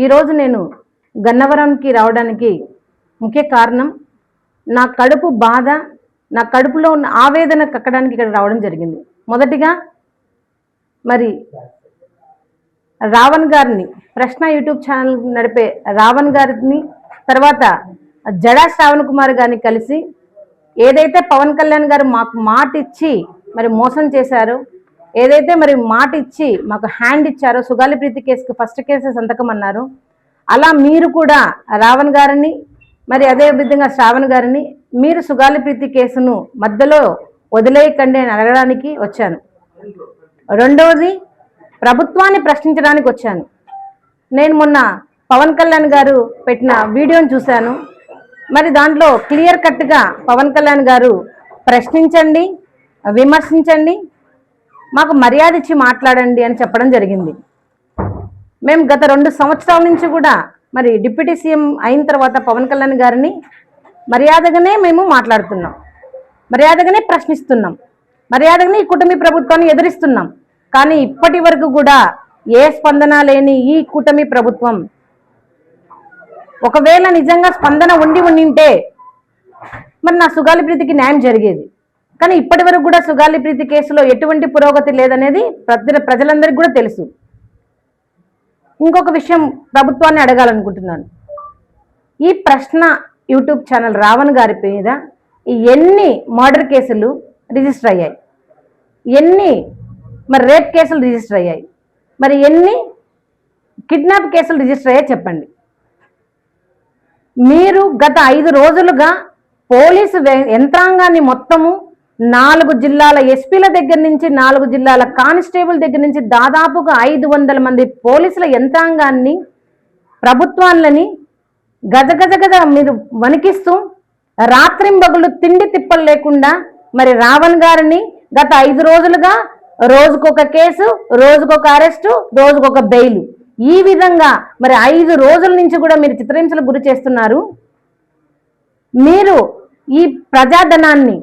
ఈరోజు నేను గన్నవరంకి రావడానికి ముఖ్య కారణం నా కడుపు బాధ, నా కడుపులో ఉన్న ఆవేదన కక్కడానికి ఇక్కడ రావడం జరిగింది. మొదటిగా మరి రావణ్ గారిని, ప్రశ్న యూట్యూబ్ ఛానల్ నడిపే రావణ్ గారిని, తర్వాత జడా శ్రావణ్ కుమార్ గారిని కలిసి ఏదైతే పవన్ కళ్యాణ్ గారు మాకు మాట ఇచ్చి మరి మోసం చేశారో, ఏదైతే మరి మాట ఇచ్చి మాకు హ్యాండ్ ఇచ్చారో, సుగాలి ప్రీతి కేసుకు ఫస్ట్ కేసు సంతకం అన్నారు, అలా మీరు కూడా రావణ్ గారిని మరి అదే విధంగా శ్రావణ్ గారిని మీరు సుగాలి ప్రీతి కేసును మధ్యలో వదిలేయకండి అని అడగడానికి వచ్చాను. రెండవది ప్రభుత్వాన్ని ప్రశ్నించడానికి వచ్చాను. నేను మొన్న పవన్ కళ్యాణ్ గారు పెట్టిన వీడియోని చూశాను. మరి దాంట్లో క్లియర్ కట్గా పవన్ కళ్యాణ్ గారు ప్రశ్నించండి, విమర్శించండి, మాకు మర్యాద ఇచ్చి మాట్లాడండి అని చెప్పడం జరిగింది. మేము గత 2 సంవత్సరాల నుంచి కూడా మరి డిప్యూటీ సీఎం అయిన తర్వాత పవన్ కళ్యాణ్ గారిని మర్యాదగానే మేము మాట్లాడుతున్నాం, మర్యాదగానే ప్రశ్నిస్తున్నాం, మర్యాదగానే ఈ కూటమి ప్రభుత్వాన్ని ఎదిరిస్తున్నాం. కానీ ఇప్పటి వరకు కూడా ఏ స్పందన లేని ఈ కూటమి ప్రభుత్వం, ఒకవేళ నిజంగా స్పందన ఉండింటే మరి నా సుగాలి ప్రీతికి న్యాయం జరిగేది. కానీ ఇప్పటి వరకు కూడా సుగాలి ప్రీతి కేసులో ఎటువంటి పురోగతి లేదనేది ప్రజలందరికీ కూడా తెలుసు. ఇంకొక విషయం ప్రభుత్వాన్ని అడగాలనుకుంటున్నాను. ఈ ప్రశ్న యూట్యూబ్ ఛానల్ రావణ్ గారి మీద ఎన్ని మర్డర్ కేసులు రిజిస్టర్ అయ్యాయి, ఎన్ని మరి రేప్ కేసులు రిజిస్టర్ అయ్యాయి, మరి ఎన్ని కిడ్నాప్ కేసులు రిజిస్టర్ అయ్యాయి చెప్పండి. మీరు గత 5 రోజులుగా పోలీసు యంత్రాంగాన్ని మొత్తము 4 జిల్లాల ఎస్పీల దగ్గర నుంచి 4 జిల్లాల కానిస్టేబుల్ దగ్గర నుంచి దాదాపుగా 500 మంది పోలీసుల యంత్రాంగాన్ని, ప్రభుత్వాలని గజగజగజ మీరు వణికిస్తూ రాత్రింబగులు తిండి తిప్పలు లేకుండా మరి రావణ్ గారిని గత 5 రోజులుగా రోజుకొక కేసు, రోజుకొక అరెస్టు, రోజుకొక బెయిల్, ఈ విధంగా మరి 5 రోజుల నుంచి కూడా మీరు చిత్రహింసలకు గురి చేస్తున్నారు. మీరు ఈ ప్రజాధనాన్ని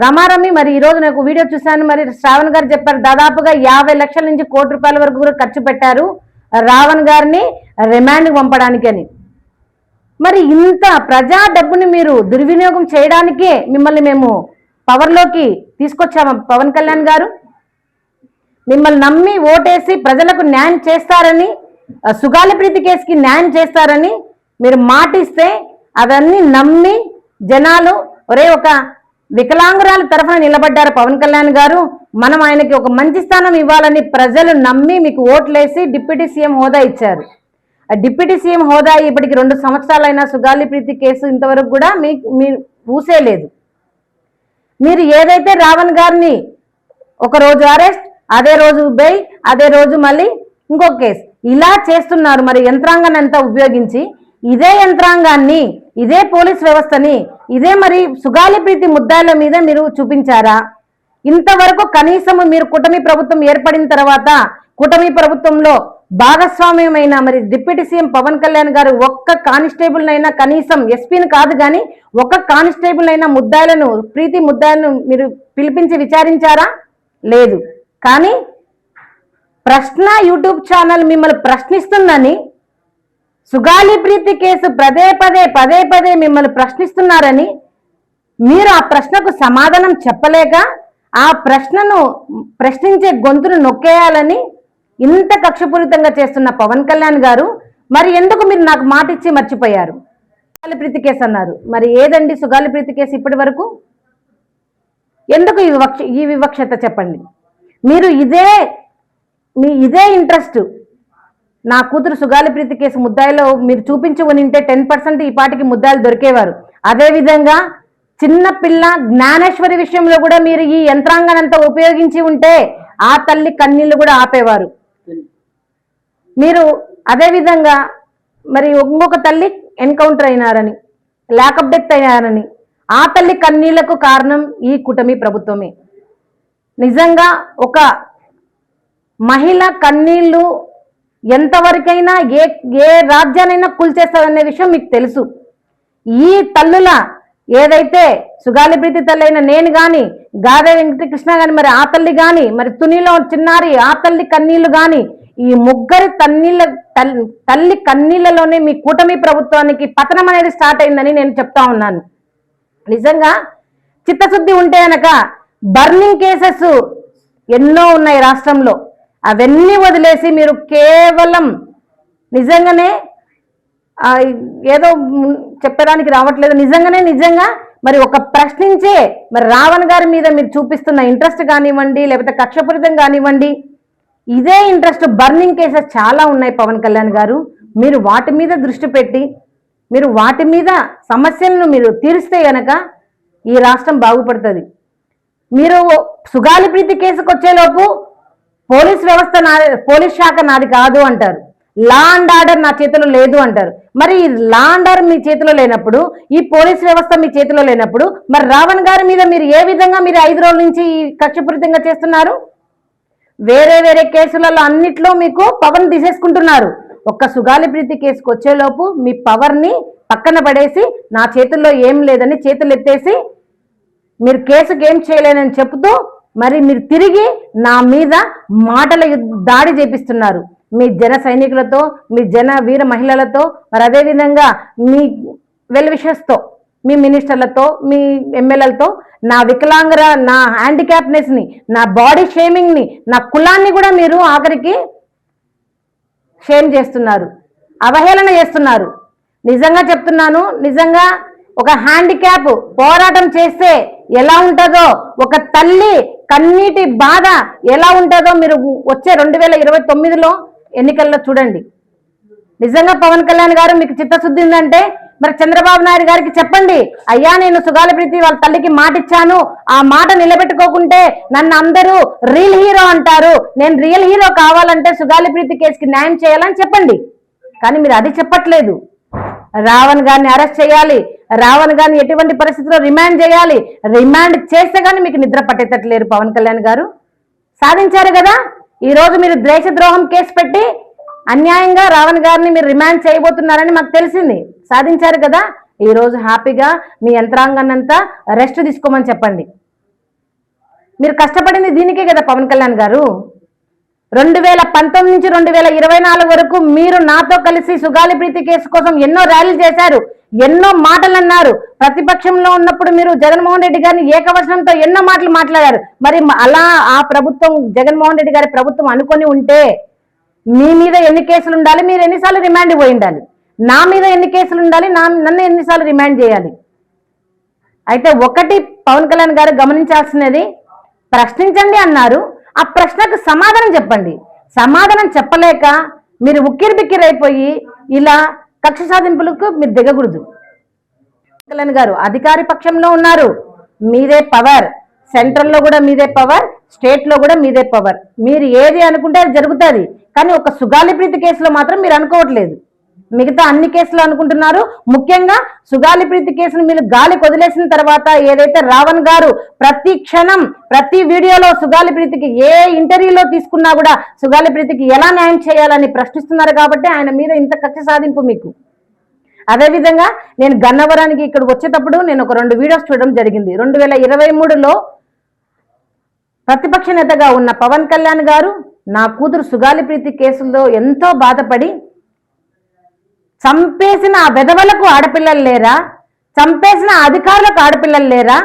రమారమి మరి ఈరోజు నాకు వీడియో చూశాను. మరి శ్రావణ్ గారు చెప్పారు దాదాపుగా 50 లక్షల నుంచి ₹1 కోటి వరకు కూడా ఖర్చు పెట్టారు రావణ్ గారిని రిమాండ్కి పంపడానికి అని. మరి ఇంత ప్రజా డబ్బుని మీరు దుర్వినియోగం చేయడానికే మిమ్మల్ని మేము పవర్లోకి తీసుకొచ్చాము. పవన్ కళ్యాణ్ గారు మిమ్మల్ని నమ్మి ఓటేసి ప్రజలకు న్యాయం చేస్తారని, సుగాలి ప్రీతి కేసుకి న్యాయం చేస్తారని మీరు మాటిస్తే అవన్నీ నమ్మి జనాలు ఒరే ఒక వికలాంగురాల తరఫున నిలబడ్డారు పవన్ కళ్యాణ్ గారు, మనం ఆయనకి ఒక మంచి స్థానం ఇవ్వాలని ప్రజలు నమ్మి మీకు ఓట్లేసి డిప్యూటీ సీఎం హోదా ఇచ్చారు. ఆ డిప్యూటీ సీఎం హోదా ఇప్పటికి 2 సంవత్సరాలైనా సుగాలి ప్రీతి కేసు ఇంతవరకు కూడా మీరు ఊసేలేదు. మీరు ఏదైతే రావణ్ గారిని ఒక రోజు అరెస్ట్, అదే రోజు బెయిల్, అదే రోజు మళ్ళీ ఇంకొక కేసు ఇలా చేస్తున్నారు. మరి యంత్రాంగాన్ని అంతా ఉపయోగించి ఇదే యంత్రాంగాన్ని, ఇదే పోలీస్ వ్యవస్థని, ఇదే మరి సుగాలి ప్రీతి ముద్దాయిల మీద మీరు చూపించారా? ఇంతవరకు కనీసం మీరు కూటమి ప్రభుత్వం ఏర్పడిన తర్వాత కూటమి ప్రభుత్వంలో భాగస్వామ్యమైన మరి డిప్యూటీ సీఎం పవన్ కళ్యాణ్ గారు ఒక్క కానిస్టేబుల్ అయినా, కనీసం ఎస్పీని కాదు కానీ ఒక్క కానిస్టేబుల్ అయినా ముద్దాయిలను, ప్రీతి ముద్దాయిలను మీరు పిలిపించి విచారించారా? లేదు. కానీ ప్రశ్న యూట్యూబ్ ఛానల్ మిమ్మల్ని ప్రశ్నిస్తుందని, సుగాలి ప్రీతి కేసు పదే పదే మిమ్మల్ని ప్రశ్నిస్తున్నారని, మీరు ఆ ప్రశ్నకు సమాధానం చెప్పలేక ఆ ప్రశ్నను ప్రశ్నించే గొంతును నొక్కేయాలని ఇంత కక్షపూరితంగా చేస్తున్న పవన్ కళ్యాణ్ గారు మరి ఎందుకు మీరు నాకు మాట ఇచ్చి మర్చిపోయారు? సుగాలి ప్రీతి కేసు అన్నారు, మరి ఏదండి సుగాలి ప్రీతి కేసు ఇప్పటి వరకు? ఎందుకు ఈ వివక్షత చెప్పండి. మీరు ఇదే ఇంట్రెస్ట్ నా కూతురు సుగాలి ప్రీతి కేసు ముద్దాయిలో మీరు చూపించి ఉంటే 10% ఈ పాటికి ముద్దాయిలు దొరికేవారు. అదేవిధంగా చిన్నపిల్ల జ్ఞానేశ్వరి విషయంలో కూడా మీరు ఈ యంత్రాంగాన్ని అంతా ఉపయోగించి ఉంటే ఆ తల్లి కన్నీళ్లు కూడా ఆపేవారు. మీరు అదేవిధంగా మరి ఇంకొక తల్లి ఎన్కౌంటర్ అయినారని, ల్యాకప్ డెత్ అయ్యారని, ఆ తల్లి కన్నీళ్లకు కారణం ఈ కూటమి ప్రభుత్వమే. నిజంగా ఒక మహిళ కన్నీళ్లు ఎంతవరకైనా ఏ రాజ్యానైనా కూల్చేస్తారనే విషయం మీకు తెలుసు. ఈ తల్లుల ఏదైతే సుగాలి ప్రీతి తల్లి అయిన నేను కానీ, గాదే వెంకటకృష్ణ కానీ, మరి ఆ తల్లి కానీ, మరి తునిలో చిన్నారి ఆ తల్లి కన్నీళ్లు కానీ, ఈ ముగ్గురి తల్లి కన్నీళ్లలోనే మీ కూటమి ప్రభుత్వానికి పతనం అనేది స్టార్ట్ అయిందని నేను చెప్తా ఉన్నాను. నిజంగా చిత్తశుద్ధి ఉంటే గనక బర్నింగ్ కేసెస్ ఎన్నో ఉన్నాయి రాష్ట్రంలో, అవన్నీ వదిలేసి మీరు కేవలం నిజంగానే ఏదో చెప్పడానికి రావట్లేదు, నిజంగా మరి ఒక ప్రశ్నించే మరి రావణ్ గారి మీద మీరు చూపిస్తున్న ఇంట్రెస్ట్ కానివ్వండి, లేకపోతే కక్షపూరితం కానివ్వండి, ఇదే ఇంట్రెస్ట్ బర్నింగ్ కేసెస్ చాలా ఉన్నాయి పవన్ కళ్యాణ్ గారు. మీరు వాటి మీద దృష్టి పెట్టి మీరు వాటి మీద సమస్యలను మీరు తీరిస్తే గనక ఈ రాష్ట్రం బాగుపడుతుంది. మీరు సుగాలి ప్రీతి కేసుకు వచ్చేలోపు పోలీస్ శాఖ నాది కాదు అంటారు, లా అండ్ ఆర్డర్ నా చేతిలో లేదు అంటారు. మరి లా అండ్ ఆర్డర్ మీ చేతిలో లేనప్పుడు, ఈ పోలీస్ వ్యవస్థ మీ చేతిలో లేనప్పుడు, మరి రావణ్ గారి మీద మీరు ఏ విధంగా మీరు 5 రోజుల నుంచి కక్షపూరితంగా చేస్తున్నారు? వేరే కేసులలో అన్నిట్లో మీకు పవర్ తీసేసుకుంటున్నారు. ఒక్క సుగాలి ప్రీతి కేసుకు వచ్చేలోపు మీ పవర్ని పక్కన పడేసి నా చేతుల్లో ఏం లేదని చేతులు ఎత్తేసి మీరు కేసుకి ఏం చేయలేనని చెబుతూ మరి మీరు తిరిగి నా మీద మాటల దాడి చేపిస్తున్నారు. మీ జన సైనికులతో, మీ జన వీర మహిళలతో, మరి అదేవిధంగా మీ వెల్ విషెస్తో, మీ మినిస్టర్లతో, మీ ఎమ్మెల్యేలతో నా వికలాంగర, నా హ్యాండిక్యాప్నెస్ని, నా బాడీ షేమింగ్ని, నా కులాన్ని కూడా మీరు ఆఖరికి షేమ్ చేస్తున్నారు, అవహేళన చేస్తున్నారు. నిజంగా చెప్తున్నాను, నిజంగా ఒక హ్యాండిక్యాప్ పోరాటం చేస్తే ఎలా ఉంటుందో, ఒక తల్లి కన్నీటి బాధ ఎలా ఉంటుందో మీరు వచ్చే 2029లో ఎన్నికల్లో చూడండి. నిజంగా పవన్ కళ్యాణ్ గారు మీకు చిత్తశుద్ధి ఉందంటే మరి చంద్రబాబు నాయుడు గారికి చెప్పండి, అయ్యా నేను సుగాలి ప్రీతి వాళ్ళ తల్లికి మాట ఇచ్చాను, ఆ మాట నిలబెట్టుకోకుంటే నన్ను అందరూ రియల్ హీరో అంటారు, నేను రియల్ హీరో కావాలంటే సుగాలి ప్రీతి కేసుకి న్యాయం చేయాలని చెప్పండి. కానీ మీరు అది చెప్పట్లేదు. రావణ్ గారిని అరెస్ట్ చేయాలి, రావణ్ గారిని ఎటువంటి పరిస్థితుల్లో రిమాండ్ చేయాలి, రిమాండ్ చేస్తే కానీ మీకు నిద్ర పట్టేటట్లేరు పవన్ కళ్యాణ్ గారు. సాధించారు కదా, ఈరోజు మీరు దేశద్రోహం కేసు పెట్టి అన్యాయంగా రావణ్ గారిని మీరు రిమాండ్ చేయబోతున్నారని మాకు తెలిసింది. సాధించారు కదా, ఈరోజు హ్యాపీగా మీ యంత్రాంగాన్నంతా రెస్ట్ తీసుకోమని చెప్పండి. మీరు కష్టపడింది దీనికే కదా పవన్ కళ్యాణ్ గారు. 2019 నుంచి 2024 వరకు మీరు నాతో కలిసి సుగాలి ప్రీతి కేసు కోసం ఎన్నో ర్యాలీలు చేశారు, ఎన్నో మాటలు అన్నారు. ప్రతిపక్షంలో ఉన్నప్పుడు మీరు జగన్మోహన్ రెడ్డి గారిని ఏకవచనంతో ఎన్నో మాటలు మాట్లాడారు. మరి అలా ఆ ప్రభుత్వం, జగన్మోహన్ రెడ్డి గారి ప్రభుత్వం అనుకొని ఉంటే మీ మీద ఎన్ని కేసులు ఉండాలి, మీరు ఎన్నిసార్లు రిమాండ్ పోయి ఉండాలి, నా మీద ఎన్ని కేసులు ఉండాలి, నన్ను ఎన్నిసార్లు రిమాండ్ చేయాలి. అయితే ఒకటి పవన్ కళ్యాణ్ గారు గమనించాల్సినది, ప్రశ్నించండి అన్నారు, ఆ ప్రశ్నకు సమాధానం చెప్పండి. సమాధానం చెప్పలేక మీరు ఉక్కిరి బిక్కిరి అయిపోయి ఇలా కక్ష సాధింపులకు మీరు దిగకూడదు. కళ్యాణ్ గారు అధికారి పక్షంలో ఉన్నారు, మీదే పవర్, సెంట్రల్లో కూడా మీదే పవర్, స్టేట్లో కూడా మీదే పవర్. మీరు ఏది అనుకుంటే అది జరుగుతుంది. కానీ ఒక సుగాలి ప్రీతి కేసులో మాత్రం మీరు అనుకోవట్లేదు, మిగతా అన్ని కేసులు అనుకుంటున్నారు. ముఖ్యంగా సుగాలి ప్రీతి కేసును మీరు గాలి వదిలేసిన తర్వాత ఏదైతే రావణ్ గారు ప్రతి క్షణం ప్రతి వీడియోలో సుగాలి ప్రీతికి ఏ ఇంటర్వ్యూలో తీసుకున్నా కూడా సుగాలి ప్రీతికి ఎలా న్యాయం చేయాలని ప్రశ్నిస్తున్నారు కాబట్టి ఆయన మీద ఇంత కక్ష సాధింపు మీకు. అదేవిధంగా నేను గన్నవరానికి ఇక్కడ వచ్చేటప్పుడు నేను ఒక 2 వీడియోస్ చూడడం జరిగింది. 2023లో ప్రతిపక్ష నేతగా ఉన్న పవన్ కళ్యాణ్ గారు నా కూతురు సుగాలి ప్రీతి కేసుల్లో ఎంతో బాధపడి, చంపేసిన ఆ వెధవలకు ఆడపిల్లలు లేరా, చంపేసిన అధికారులకు ఆడపిల్లలు లేరా,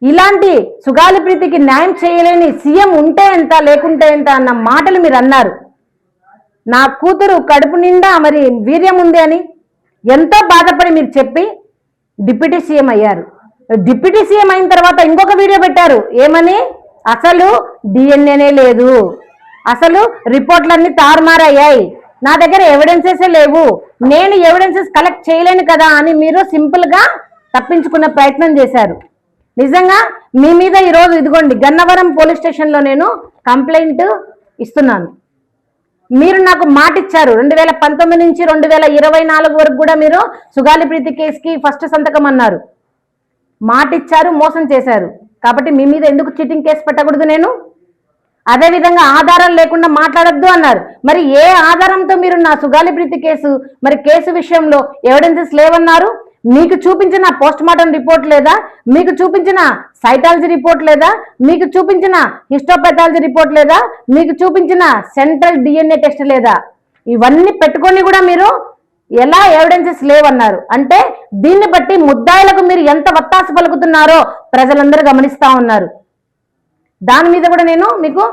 ఇలాంటి సుగాలి ప్రీతికి న్యాయం చేయలేని సీఎం ఉంటే ఎంత లేకుంటే ఎంత అన్న మాటలు మీరు అన్నారు. నా కూతురు కడుపు నిండా మరి వీర్యం ఉంది అని ఎంతో బాధపడి మీరు చెప్పి డిప్యూటీ సీఎం అయ్యారు. డిప్యూటీ సీఎం అయిన తర్వాత ఇంకొక వీడియో పెట్టారు, ఏమని, అసలు డిఎన్ఏనే లేదు, అసలు రిపోర్ట్లన్నీ తారుమారయ్యాయి, నా దగ్గర ఎవిడెన్సెసే లేవు, నేను ఎవిడెన్సెస్ కలెక్ట్ చేయలేను కదా అని మీరు సింపుల్గా తప్పించుకునే ప్రయత్నం చేశారు. నిజంగా మీ మీద ఈరోజు ఇదిగోండి గన్నవరం పోలీస్ స్టేషన్లో నేను కంప్లైంట్ ఇస్తున్నాను. మీరు నాకు మాట ఇచ్చారు 2019 నుంచి 2024 వరకు కూడా మీరు సుగాలి ప్రీతి కేసుకి ఫస్ట్ సంతకం అన్నారు, మాట ఇచ్చారు, మోసం చేశారు. కాబట్టి మీ మీద ఎందుకు చీటింగ్ కేసు పెట్టకూడదు నేను? అదేవిధంగా ఆధారం లేకుండా మాట్లాడద్దు అన్నారు. మరి ఏ ఆధారంతో మీరు నా సుగాలి ప్రీతి కేసు మరి కేసు విషయంలో ఎవిడెన్సెస్ లేవన్నారు? మీకు చూపించిన పోస్ట్ మార్టం రిపోర్ట్ లేదా, మీకు చూపించిన సైటాలజీ రిపోర్ట్ లేదా, మీకు చూపించిన హిస్టోపెథాలజీ రిపోర్ట్ లేదా, మీకు చూపించిన సెంట్రల్ DNA టెస్ట్ లేదా? ఇవన్నీ పెట్టుకొని కూడా మీరు ఎలా ఎవిడెన్సెస్ లేవన్నారు అంటే దీన్ని బట్టి ముద్దాయిలకు మీరు ఎంత వత్తాసు పలుకుతున్నారో ప్రజలందరూ గమనిస్తా ఉన్నారు. దాని మీద కూడా నేను మీకు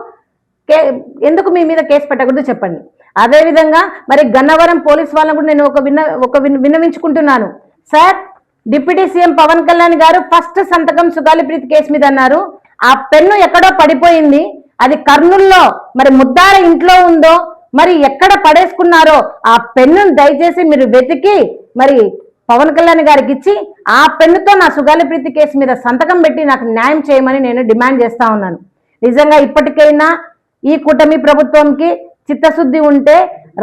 ఎందుకు మీ మీద కేసు పెట్టకూడదు చెప్పండి. అదేవిధంగా మరి గన్నవరం పోలీస్ వాళ్ళని కూడా నేను విన్నవించుకుంటున్నాను. Sir, deputy CM Pawan Kalyan garu first సంతకం సుగాలిప్రీతి కేసు మీద అన్నారు. ఆ పెన్ను ఎక్కడో పడిపోయింది, అది కర్నూల్లో మరి ముద్దాల ఇంట్లో ఉందో మరి ఎక్కడ పడేసుకున్నారో ఆ పెన్నును దయచేసి మీరు వెతికి మరి పవన్ కళ్యాణ్ గారికి ఇచ్చి ఆ పెన్నుతో నా సుగాలిప్రీతి కేసు మీద సంతకం పెట్టి నాకు న్యాయం చేయమని నేను డిమాండ్ చేస్తా ఉన్నాను. నిజంగా ఇప్పటికైనా ఈ కూటమి ప్రభుత్వంకి చిత్తశుద్ధి ఉంటే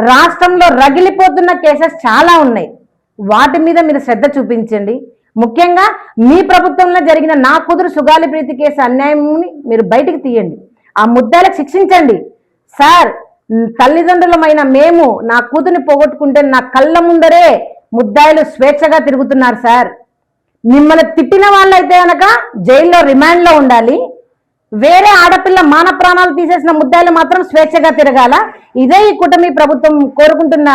రాష్ట్రంలో రగిలిపోతున్న కేసెస్ చాలా ఉన్నాయి, వాటి మీద మీరు శ్రద్ధ చూపించండి. ముఖ్యంగా మీ ప్రభుత్వంలో జరిగిన నా కూతురు సుగాలిప్రీతి కేసు అన్యాయంని మీరు బయటికి తీయండి, ఆ ముద్దాలకు శిక్షించండి. సార్, తల్లిదండ్రులమైన మేము నా కూతుర్ని పోగొట్టుకుంటే నా కళ్ళ ముందరే ముద్దాయిలు స్వేచ్ఛగా తిరుగుతున్నారు. సార్, మిమ్మల్ని తిట్టిన వాళ్ళైతే కనుక జైల్లో రిమాండ్లో ఉండాలి, వేరే ఆడపిల్ల మాన ప్రాణాలు తీసేసిన ముద్దాయిలు మాత్రం స్వేచ్ఛగా తిరగాల. ఇదే ఈ కూటమి ప్రభుత్వం కోరుకుంటున్న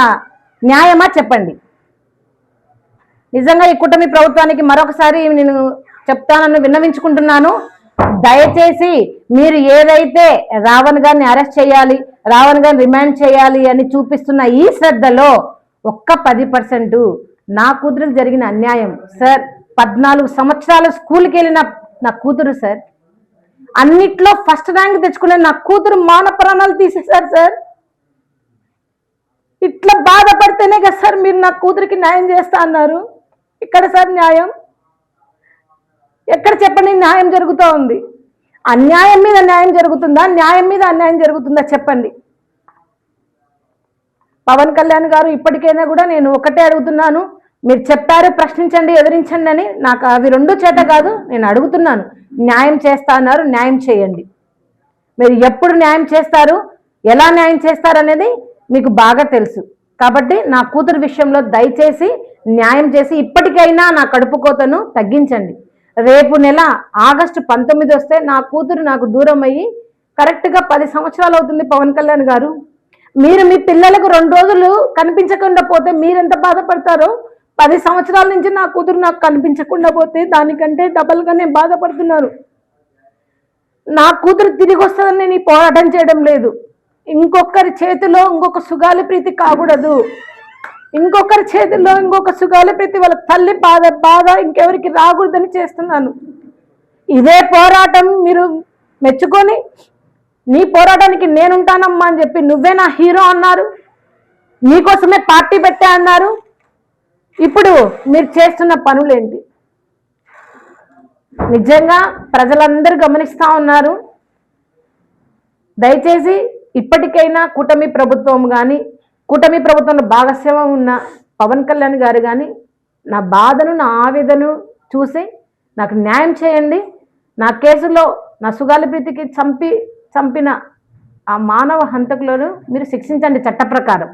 న్యాయమా చెప్పండి. నిజంగా ఈ కూటమి ప్రభుత్వానికి మరొకసారి నేను చెప్తానని విన్నవించుకుంటున్నాను. దయచేసి మీరు ఏదైతే రావణ్ గారిని అరెస్ట్ చేయాలి, రావణ్ గారిని రిమాండ్ చేయాలి అని చూపిస్తున్న ఈ శ్రద్ధలో ఒక్క 10% నా కూతురికి జరిగిన అన్యాయం. సార్, 14 సంవత్సరాలు స్కూల్కి వెళ్ళిన నా కూతురు సార్, అన్నిట్లో ఫస్ట్ ర్యాంక్ తెచ్చుకునే నా కూతురు మాన ప్రాణాలు తీసేశారు సార్. ఇట్లా బాధపడితేనే కదా సార్ మీరు నా కూతురికి న్యాయం చేస్తా అన్నారు. ఇక్కడ సార్ న్యాయం ఎక్కడ చెప్పండి? న్యాయం జరుగుతూ ఉంది. అన్యాయం మీద న్యాయం జరుగుతుందా, న్యాయం మీద అన్యాయం జరుగుతుందా చెప్పండి. పవన్ కళ్యాణ్ గారు ఇప్పటికైనా కూడా నేను ఒకటే అడుగుతున్నాను, మీరు చెప్పారు ప్రశ్నించండి, ఎదిరించండి అని. నాకు అవి రెండు చేత కాదు, నేను అడుగుతున్నాను. న్యాయం చేస్తా అన్నారు, న్యాయం చేయండి. మీరు ఎప్పుడు న్యాయం చేస్తారు, ఎలా న్యాయం చేస్తారు అనేది మీకు బాగా తెలుసు. కాబట్టి నా కూతురు విషయంలో దయచేసి న్యాయం చేసి ఇప్పటికైనా నా కడుపు కోతను తగ్గించండి. రేపు నెల ఆగస్టు 19 వస్తే నా కూతురు నాకు దూరం అయ్యి కరెక్ట్గా 10 సంవత్సరాలు అవుతుంది. పవన్ కళ్యాణ్ గారు, మీరు మీ పిల్లలకు 2 రోజులు కనిపించకుండా పోతే మీరెంత బాధపడతారో, 10 సంవత్సరాల నుంచి నా కూతురు నాకు కనిపించకుండా పోతే దానికంటే డబల్గా నేను బాధపడుతున్నాను. నా కూతురు తిరిగి వస్తుందని నేను ఈ పోరాటం చేయడం లేదు. ఇంకొకరి చేతిలో ఇంకొక సుగాలిప్రీతి కాకూడదు, ఇంకొకరి చేతిలో ఇంకొక సుగాలిప్రీతి వాళ్ళ తల్లి బాధ ఇంకెవరికి రాకూడదని చేస్తున్నాను. ఇదే పోరాటం మీరు మెచ్చుకొని నీ పోరాటానికి నేనుంటానమ్మా అని చెప్పి నువ్వే నా హీరో అన్నారు, నీకోసమే పార్టీ పెట్టా అన్నారు. ఇప్పుడు మీరు చేస్తున్న పనులేంటి? నిజంగా ప్రజలందరూ గమనిస్తూ ఉన్నారు. దయచేసి ఇప్పటికైనా కూటమి ప్రభుత్వం కానీ, కూటమి ప్రభుత్వంలో భాగస్వామ్యం ఉన్న పవన్ కళ్యాణ్ గారు కానీ నా బాధను, నా ఆవేదను చూసి నాకు న్యాయం చేయండి. నా కేసులో నా సుగాలిప్రీతికి చంపిన ఆ మానవ హంతకులను మీరు శిక్షించండి చట్ట ప్రకారం.